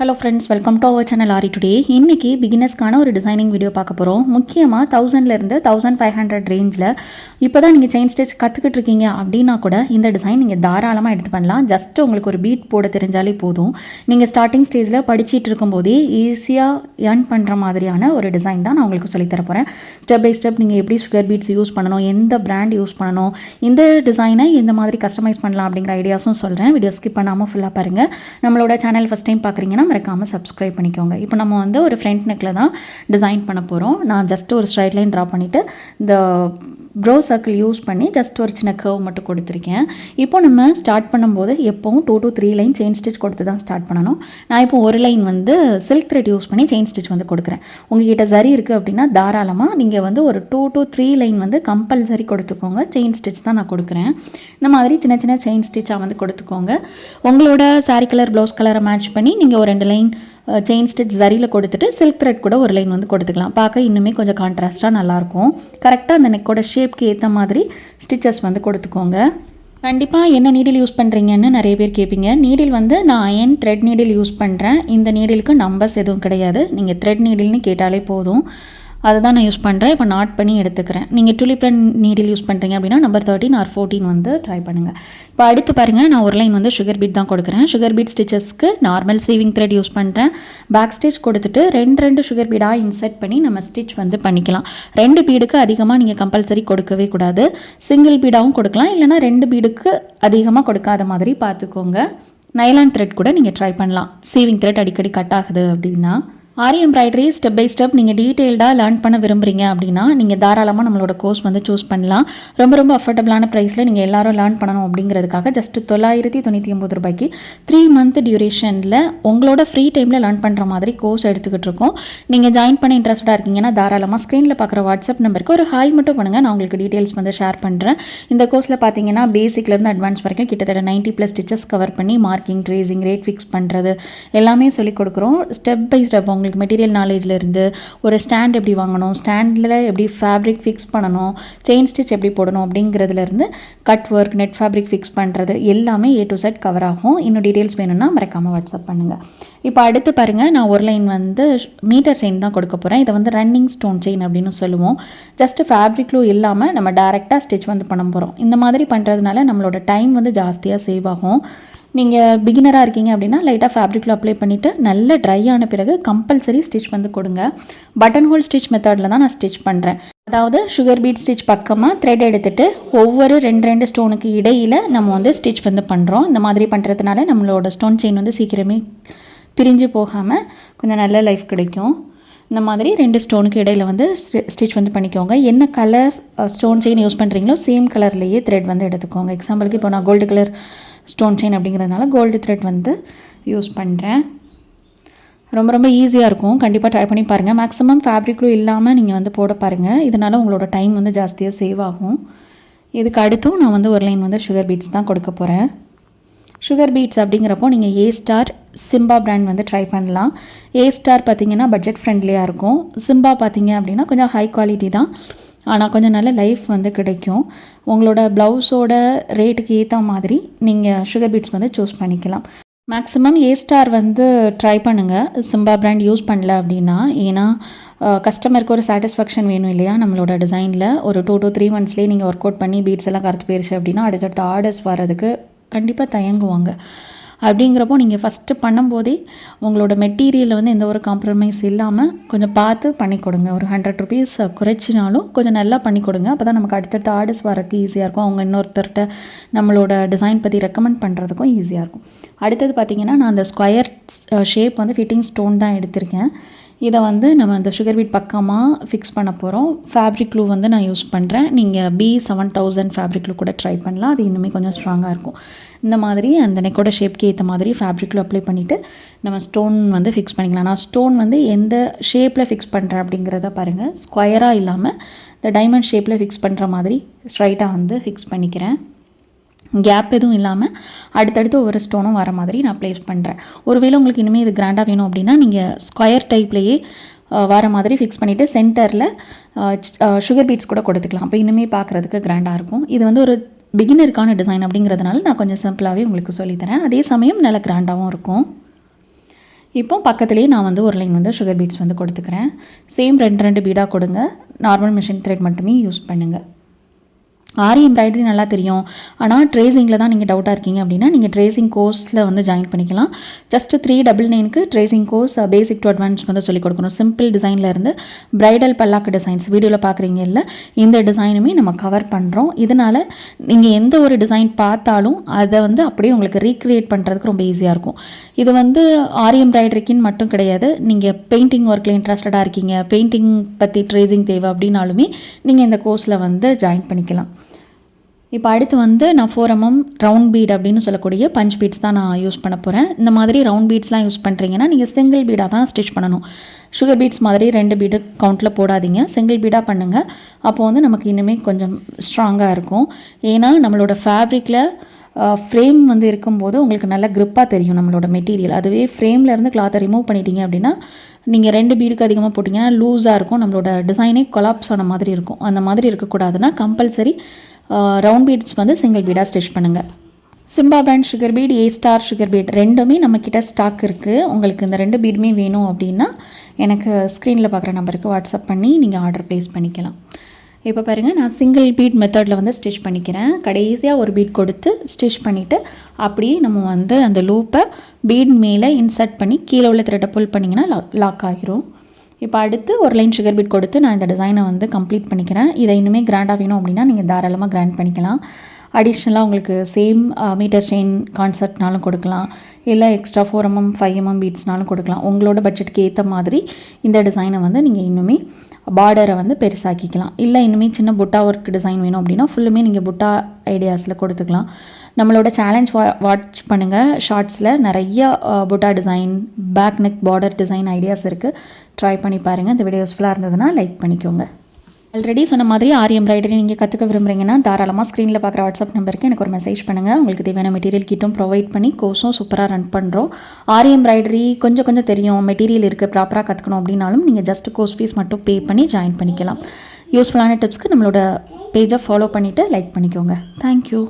Hello friends, welcome to our channel Aari today. இன்றைக்கி பிகினர்ஸ்க்கான ஒரு டிசைனிங் வீடியோ பார்க்க போகிறோம். முக்கியமாக 1000லேருந்து 1500 ரேஞ்சில் இப்போ தான் நீங்கள் செயின் ஸ்டிச் கற்றுக்கிட்டு இருக்கீங்க அப்படின்னா கூட இந்த டிசைன் நீங்கள் தாராளமாக எடுத்து பண்ணலாம். ஜஸ்ட் உங்களுக்கு ஒரு பீட் போட தெரிஞ்சாலே போதும். நீங்கள் ஸ்டார்டிங் ஸ்டேஜில் படிச்சுட்டு இருக்கும்போதே ஈஸியாக ஏர்ன் பண்ணுற மாதிரியான ஒரு டிசைன் தான் நான் உங்களுக்கு சொல்லித்தர போகிறேன். ஸ்டெப் பை ஸ்டெப் நீங்கள் எப்படி சுகர் பீட்ஸ் யூஸ் பண்ணணும், எந்த பிராண்ட் யூஸ் பண்ணணும், இந்த டிசைனை எந்த மாதிரி கஸ்டமைஸ் பண்ணலாம் அப்படிங்கிற ஐடியாஸும் சொல்கிறேன். வீடியோ ஸ்கிப் பண்ணாமல் ஃபுல்லாக பாருங்கள். நம்மளோட சேனல் ஃபஸ்ட் டைம் பார்க்குறீங்கன்னா மறக்காமல் சப்ஸ்கிரைப் பண்ணிக்கோங்க. இப்போ நம்ம வந்து ஒரு ஃப்ரண்ட் நெக்கில் தான் டிசைன் பண்ண போகிறோம். நான் ஜஸ்ட் ஒரு ஸ்ட்ரைட் லைன் ட்ரா பண்ணிவிட்டு இந்த ப்ரோ சர்க்கிள் யூஸ் பண்ணி ஜஸ்ட் ஒரு சின்ன கர்வ் மட்டும் கொடுத்துருக்கேன். இப்போ நம்ம ஸ்டார்ட் பண்ணும்போது எப்போவும் 2 to 3 லைன் செயின் ஸ்டிச் கொடுத்து தான் ஸ்டார்ட் பண்ணணும். நான் இப்போ ஒரு லைன் வந்து சில்க் த்ரெட் யூஸ் பண்ணி செயின் ஸ்டிச் வந்து கொடுக்குறேன். உங்ககிட்ட சரி இருக்குது அப்படின்னா தாராளமாக நீங்கள் வந்து ஒரு 2 to 3 லைன் வந்து கம்பல்சரி கொடுத்துக்கோங்க. செயின் ஸ்டிச் தான் நான் கொடுக்குறேன். இந்த மாதிரி சின்ன சின்ன செயின் ஸ்டிச்சாக வந்து கொடுத்துக்கோங்க. உங்களோட சாரீ கலர் ப்ளவுஸ் கலரை மேட்ச் பண்ணி நீங்கள் ஒரு 2 லைன் செயின் ஸ்டிச் சரியில் கொடுத்துட்டு சில்க் த்ரெட் கூட ஒரு லைன் வந்து கொடுத்துக்கலாம். பார்க்க இன்னுமே கொஞ்சம் கான்ட்ராஸ்ட்டாக நல்லாயிருக்கும். கரெக்டாக அந்த நெக்கோட ஷேப்க்கு ஏற்ற மாதிரி ஸ்டிச்சஸ் வந்து கொடுத்துக்கோங்க. கண்டிப்பாக என்ன நீடில் யூஸ் பண்ணுறீங்கன்னு நிறைய பேர் கேட்பீங்க. நீடில் வந்து நான் அயன் த்ரெட் நீடில் யூஸ் பண்ணுறேன். இந்த நீடிலுக்கு நம்பர்ஸ் எதுவும் கிடையாது. நீங்கள் த்ரெட் நீடில்னு கேட்டாலே போதும். அதை தான் நான் யூஸ் பண்ணுறேன். இப்போ நாட் பண்ணி எடுத்துக்கிறேன். நீங்கள் டூலிப் நீடில் யூஸ் பண்ணுறீங்க அப்படின்னா நம்பர் 13 or 14 வந்து ட்ரை பண்ணுங்கள். இப்போ அடுத்து பாருங்கள், நான் ஒரு லைன் வந்து சுகர் பீட் தான் கொடுக்குறேன். சுகர் பீட் ஸ்டிச்சஸ்க்கு நார்மல் சேவிங் த்ரெட் யூஸ் பண்ணுறேன். பேக் ஸ்டிச் கொடுத்துட்டு ரெண்டு சுகர் பீடாக இன்சர்ட் பண்ணி நம்ம ஸ்டிச் வந்து பண்ணிக்கலாம். 2 பீடுக்கு அதிகமாக நீங்கள் கம்பல்சரி கொடுக்கவே கூடாது. சிங்கிள் பீடாகவும் கொடுக்கலாம், இல்லைனா 2 பீடுக்கு அதிகமாக கொடுக்காத மாதிரி பார்த்துக்கோங்க. நைலான் த்ரெட் கூட நீங்கள் ட்ரை பண்ணலாம். சேவிங் த்ரெட் அடிக்கடி கட் ஆகுது அப்படின்னா. ஆரி எம்ப்ராய்டரி ஸ்டெப் பை ஸ்டெப் நீங்கள் டீட்டெயில்டாக லேர்ன் பண்ண விரும்புகிறீங்க அப்படின்னா நீங்கள் தாராளமாக நம்மளோட கோர்ஸ் வந்து சூஸ் பண்ணலாம். ரொம்ப அஃபோர்டபுளான ப்ரைஸில் நீங்கள் எல்லாரும் லேர்ன் பண்ணணும் அப்படிங்கிறதுக்காக ஜஸ்ட் 999 ரூபாய்க்கு 3 month டியூரேஷனில் உங்களோட ஃப்ரீ டைமில் லேர்ன் பண்ணுற மாதிரி கோர்ஸ் எடுத்துக்கிட்டு இருக்கோம். நீங்கள் ஜாயின் பண்ண இன்ட்ரெஸ்ட்டாக இருக்கீங்கன்னா தாராளமாக ஸ்க்ரீனில் பார்க்குற வாட்ஸ்அப் நம்பருக்கு ஒரு ஹாய் மட்டும் பண்ணுங்கள். நான் உங்களுக்கு டீட்டெயில்ஸ் வந்து ஷேர் பண்ணுறேன். இந்த கோர்ஸில் பார்த்தீங்கன்னா பேசிக்லேருந்து அட்வான்ஸ் வரைக்கும் கிட்டத்தட்ட 90+ ஸ்டிச்சஸ் கவர் பண்ணி மார்க்கிங், ட்ரேசிங், ரேட் ஃபிக்ஸ் பண்ணுறது எல்லாமே சொல்லிக் கொடுக்குறோம். ஸ்டெப் பை ஸ்டெப் உங்களுக்கு மெட்டீரியல் நாலேஜ்லேருந்து ஒரு ஸ்டாண்ட் எப்படி வாங்கணும், ஸ்டாண்டில் எப்படி ஃபேப்ரிக் ஃபிக்ஸ் பண்ணணும், செயின் ஸ்டிச் எப்படி போடணும் அப்படிங்கிறதுலேருந்து cut work, net fabric fix பண்ணுறது எல்லாமே A to Z கவர் ஆகும். இன்னும் டீட்டெயில்ஸ் வேணும்னா மறக்காமல் வாட்ஸ்அப் பண்ணுங்கள். இப்போ அடுத்து பாருங்கள், நான் ஒரு லைன் வந்து மீட்டர் செயின் தான் கொடுக்க போகிறேன். இதை வந்து ரன்னிங் ஸ்டோன் செயின் அப்படின்னு சொல்லுவோம். ஜஸ்ட்டு ஃபேப்ரிக்லும் இல்லாமல் நம்ம டேரெக்டாக ஸ்டிச் வந்து பண்ண போகிறோம். இந்த மாதிரி பண்ணுறதுனால நம்மளோட டைம் வந்து ஜாஸ்தியாக சேவ் ஆகும். நீங்கள் பிகினராக இருக்கீங்க அப்படின்னா லைட்டாக ஃபேப்ரிக்கில் அப்ளை பண்ணிவிட்டு நல்ல ட்ரை ஆன பிறகு கம்பல்சரி ஸ்டிச் வந்து கொடுங்க. பட்டன் ஹோல் ஸ்டிச் மெத்தடில் தான் நான் ஸ்டிச் பண்ணுறேன். அதாவது சுகர் பீட் ஸ்டிச் பக்கமாக த்ரெட் எடுத்துகிட்டு ஒவ்வொரு 2 ஸ்டோனுக்கு இடையில் நம்ம வந்து ஸ்டிச் வந்து பண்ணுறோம். இந்த மாதிரி பண்ணுறதுனால நம்மளோட ஸ்டோன் செயின் வந்து சீக்கிரமே பிரிஞ்சு போகாமல் கொஞ்சம் நல்ல லைஃப் கிடைக்கும். இந்த மாதிரி 2 ஸ்டோனுக்கு இடையில் வந்து ஸ்டிச் வந்து பண்ணிக்கோங்க. என்ன கலர் ஸ்டோன் செயின் யூஸ் பண்ணுறீங்களோ சேம் கலர்லேயே த்ரெட் வந்து எடுத்துக்கோங்க. எக்ஸாம்பிளுக்கு இப்போ நான் கோல்டு கலர் ஸ்டோன் செயின் அப்படிங்கிறதுனால கோல்டு த்ரெட் வந்து யூஸ் பண்ணுறேன். ரொம்ப ஈஸியாக இருக்கும். கண்டிப்பாக ட்ரை பண்ணி பாருங்கள். மேக்ஸிமம் ஃபேப்ரிக்லும் இல்லாமல் நீங்கள் வந்து போட பாருங்கள். இதனால் உங்களோட டைம் வந்து ஜாஸ்தியாக சேவ் ஆகும். இதுக்கு அடுத்தும் நான் வந்து ஒரு லைன் வந்து சுகர் பீட்ஸ் தான் கொடுக்க போகிறேன். சுகர் பீட்ஸ் அப்படிங்கிறப்போ நீங்கள் A-Star சிம்பா பிராண்ட் வந்து ட்ரை பண்ணலாம். A-Star பார்த்தீங்கன்னா பட்ஜெட் ஃப்ரெண்ட்லியாக இருக்கும். சிம்பா பார்த்தீங்க அப்படின்னா கொஞ்சம் ஹை குவாலிட்டி தான், ஆனால் கொஞ்சம் நல்ல லைஃப் வந்து கிடைக்கும். உங்களோட ப்ளவுஸோட ரேட்டுக்கு ஏற்ற மாதிரி நீங்கள் சுகர் பீட்ஸ் வந்து சூஸ் பண்ணிக்கலாம். மேக்ஸிமம் A-Star வந்து ட்ரை பண்ணுங்கள், சிம்பா பிராண்ட் யூஸ் பண்ணல அப்படின்னா. ஏன்னா கஸ்டமருக்கு ஒரு சாட்டிஸ்ஃபேக்ஷன் வேணும் இல்லையா? நம்மளோட டிசைனில் ஒரு 2 to 3 monthsலேயே நீங்கள் ஒர்க் அவுட் பண்ணி பீட்ஸ் எல்லாம் கருத்து போயிருச்சு அப்படின்னா அடுத்தடுத்த ஆர்டர்ஸ் வர்றதுக்கு கண்டிப்பாக தயங்குவாங்க. அப்படிங்கிறப்போ நீங்கள் ஃபஸ்ட்டு பண்ணும்போதே உங்களோட மெட்டீரியலில் வந்து எந்த ஒரு காம்ப்ரமைஸ் இல்லாமல் கொஞ்சம் பார்த்து பண்ணி கொடுங்க. ஒரு 100 rupees குறைச்சினாலும் கொஞ்சம் நல்லா பண்ணி கொடுங்க. அப்போ தான் நமக்கு அடுத்தடுத்த ஆர்டர்ஸ் வரக்கு ஈஸியாக இருக்கும். அவங்க இன்னொருத்தர்கிட்ட நம்மளோட டிசைன் பற்றி ரெக்கமெண்ட் பண்ணுறதுக்கும் ஈஸியாக இருக்கும். அடுத்தது பார்த்திங்கன்னா நான் அந்த ஸ்கொயர் ஷேப் வந்து ஃபிட்டிங் ஸ்டோன் தான் எடுத்திருக்கேன். இதை வந்து நம்ம அந்த சுகர் பீட் பக்கமாக ஃபிக்ஸ் பண்ண போகிறோம். ஃபேப்ரிக் க்ளூ வந்து நான் யூஸ் பண்ணுறேன். நீங்கள் B7000 ஃபேப்ரிக் க்ளூ கூட ட்ரை பண்ணலாம். அது இன்னுமே கொஞ்சம் ஸ்ட்ராங்காக இருக்கும். இந்த மாதிரி அந்த நெக்கோட ஷேப்க்கு ஏற்ற மாதிரி ஃபேப்ரிக் க்ளூ அப்ளை பண்ணிவிட்டு நம்ம ஸ்டோன் வந்து ஃபிக்ஸ் பண்ணிக்கலாம். நான் ஸ்டோன் வந்து எந்த ஷேப்பில் ஃபிக்ஸ் பண்ணுறேன் அப்படிங்கிறத பாருங்கள். ஸ்கொயராக இல்லாமல் இந்த டைமண்ட் ஷேப்பில் ஃபிக்ஸ் பண்ணுற மாதிரி ஸ்ட்ரைட்டாக வந்து ஃபிக்ஸ் பண்ணிக்கிறேன். கேப் எதுவும் இல்லாமல் அடுத்தடுத்து ஒவ்வொரு ஸ்டோனும் வர மாதிரி நான் ப்ளேஸ் பண்ணுறேன். ஒருவேளை உங்களுக்கு இனிமேல் இது கிராண்டாக வேணும் அப்படின்னா நீங்கள் ஸ்கொயர் டைப்லேயே வர மாதிரி ஃபிக்ஸ் பண்ணிவிட்டு சென்டரில் சுகர் பீட்ஸ் கூட கொடுத்துக்கலாம். அப்போ இனிமேல் பார்க்குறதுக்கு கிராண்டாக இருக்கும். இது வந்து ஒரு பிகினருக்கான டிசைன் அப்படிங்கிறதுனால நான் கொஞ்சம் சிம்பிளாகவே உங்களுக்கு சொல்லித்தரேன். அதே சமயம் நல்ல கிராண்டாகவும் இருக்கும். இப்போ பக்கத்துலேயே நான் வந்து ஒரு லைன் வந்து சுகர் பீட்ஸ் வந்து கொடுத்துக்கிறேன். சேம் 2 பீடாக கொடுங்க. நார்மல் மிஷின் த்ரெட் மட்டுமே யூஸ் பண்ணுங்கள். ஆரி எம்ப்ராய்டரி நல்லா தெரியும், ஆனால் ட்ரேசிங்கில் தான் நீங்கள் டவுட்டாக இருக்கீங்க அப்படின்னா நீங்கள் ட்ரேசிங் கோர்ஸில் வந்து ஜாயின் பண்ணிக்கலாம். ஜஸ்ட் 399க்கு tracing course basic to advance வந்து சொல்லிக் கொடுக்கணும். சிம்பிள் டிசைனில் இருந்து பிரைடல் பல்லாக்கு டிசைன்ஸ் வீடியோவில் பார்க்குறீங்க இல்லை, இந்த டிசைனுமே நம்ம கவர் பண்ணுறோம். இதனால் நீங்கள் எந்த ஒரு டிசைன் பார்த்தாலும் அதை வந்து அப்படியே உங்களுக்கு ரீக்ரியேட் பண்ணுறதுக்கு ரொம்ப ஈஸியாக இருக்கும். இது வந்து ஆரி எம்ப்ராய்டரிக்குன்னு மட்டும் கிடையாது, நீங்கள் பெயிண்டிங் ஒர்க்கில் இன்ட்ரெஸ்டடாக இருக்கீங்க, பெயிண்டிங் பற்றி ட்ரேசிங் தேவை அப்படின்னாலுமே நீங்கள் இந்த கோர்ஸில் வந்து ஜாயின் பண்ணிக்கலாம். இப்போ அடுத்து வந்து நான் 4mm ரவுண்ட் பீட் அப்படின்னு சொல்லக்கூடிய பஞ்ச் பீட்ஸ் தான் நான் யூஸ் பண்ண போகிறேன். இந்த மாதிரி ரவுண்ட் பீட்ஸ்லாம் யூஸ் பண்ணுறீங்கன்னா நீங்கள் சிங்கிள் பீடாக தான் ஸ்டிச் பண்ணணும். சுகர் பீட்ஸ் மாதிரி 2 பீடு கவுண்ட்டில் போடாதீங்க, சிங்கிள் பீடாக பண்ணுங்கள். அப்போது வந்து நமக்கு இன்னுமே கொஞ்சம் ஸ்ட்ராங்காக இருக்கும். ஏன்னா நம்மளோட ஃபேப்ரிக்கில் ஃப்ரேம் வந்து இருக்கும்போது உங்களுக்கு நல்ல க்ரிப்பாக தெரியும் நம்மளோட மெட்டீரியல். அதுவே ஃப்ரேம்லேருந்து கிளாத்தை ரிமூவ் பண்ணிட்டீங்க அப்படின்னா நீங்கள் 2 பீடுக்கு அதிகமாக போட்டிங்கன்னா லூஸாக இருக்கும், நம்மளோட டிசைனே கொலாப்ஸ் ஆன மாதிரி இருக்கும். அந்த மாதிரி இருக்கக்கூடாதுன்னா கம்பல்சரி ரவுண்ட் பீட்ஸ் வந்து சிங்கிள் பீடாக ஸ்டிச் பண்ணுங்கள். Simba brand sugar beat, A star sugar beat ரெண்டுமே நம்மக்கிட்ட ஸ்டாக் இருக்குது. உங்களுக்கு இந்த 2 பீடுமே வேணும் அப்படின்னா எனக்கு ஸ்க்ரீனில் பார்க்குற நம்பருக்கு வாட்ஸ்அப் பண்ணி நீங்கள் ஆர்டர் ப்ளேஸ் பண்ணிக்கலாம். இப்போ பாருங்கள், நான் சிங்கிள் பீட் மெத்தடில் வந்து ஸ்டிச் பண்ணிக்கிறேன். கடைசியாக ஒரு பீட் கொடுத்து ஸ்டிச் பண்ணிவிட்டு அப்படியே நம்ம வந்து அந்த லூப்பை பீட் மேலே இன்சர்ட் பண்ணி கீழே உள்ள த்ரெட்டை புல் பண்ணிங்கன்னா லாக் ஆகிரும். இப்போ அடுத்து ஒரு லைன் சுகர் பீட் கொடுத்து நான் இந்த டிசைனை வந்து கம்ப்ளீட் பண்ணிக்கிறேன். இதை இன்னுமே கிராண்டாக வேணும் அப்படின்னா நீங்கள் தாராளமாக கிராண்ட் பண்ணிக்கலாம். அடிஷ்னலாக உங்களுக்கு சேம் மீட்டர் செயின் கான்செப்ட்னாலும் கொடுக்கலாம், இல்லை எக்ஸ்ட்ரா 4mm 5mm பீட்ஸ்னாலும் கொடுக்கலாம். உங்களோட பட்ஜெட்டுக்கு ஏற்ற மாதிரி இந்த டிசைனை வந்து நீங்கள் இன்னுமே பார்டரை வந்து பெருசாக்கிக்கலாம். இல்லை இன்னுமே சின்ன புட்டா ஒர்க் டிசைன் வேணும் அப்படின்னா ஃபுல்லுமே நீங்கள் புட்டா ஐடியாஸில் கொடுத்துக்கலாம். நம்மளோட சேலஞ்ச் வாட்ச் பண்ணுங்கள். ஷார்ட்ஸில் நிறைய butta design, back neck border design ideas இருக்குது. ட்ரை பண்ணி பாருங்கள். இந்த வீடியோ யூஸ்ஃபுல்லாக இருந்ததுன்னா லைக் பண்ணிக்கோங்க. ஆல்ரெடி சொன்ன மாதிரி ஆரி எம்ப்ராய்டரி நீங்கள் கற்றுக்க விரும்புகிறீங்கன்னா தாராளமாக ஸ்க்ரீனில் பார்க்குற வாட்ஸ்அப் நம்பருக்கு எனக்கு ஒரு மெசேஜ் பண்ணுங்கள். உங்களுக்கு தேவையான மெட்டீரியல் கிட்டும் ப்ரொவைட் பண்ணி கோர்ஸும் சூப்பராக ரன் பண்ணுறோம். ஆரி எம்ப்ராய்டரி கொஞ்சம் தெரியும், மெட்டீரியல் இருக்குது, ப்ராப்பராக கற்றுக்கணும் அப்படின்னாலும் நீங்கள் ஜஸ்ட் கோர்ஸ் ஃபீஸ் மட்டும் பே பண்ணி ஜாயின் பண்ணிக்கலாம். யூஸ்ஃபுல்லான டிப்ஸ்க்கு நம்மளோட பேஜை ஃபாலோ பண்ணிவிட்டு லைக் பண்ணிக்கோங்க. தேங்க்யூ.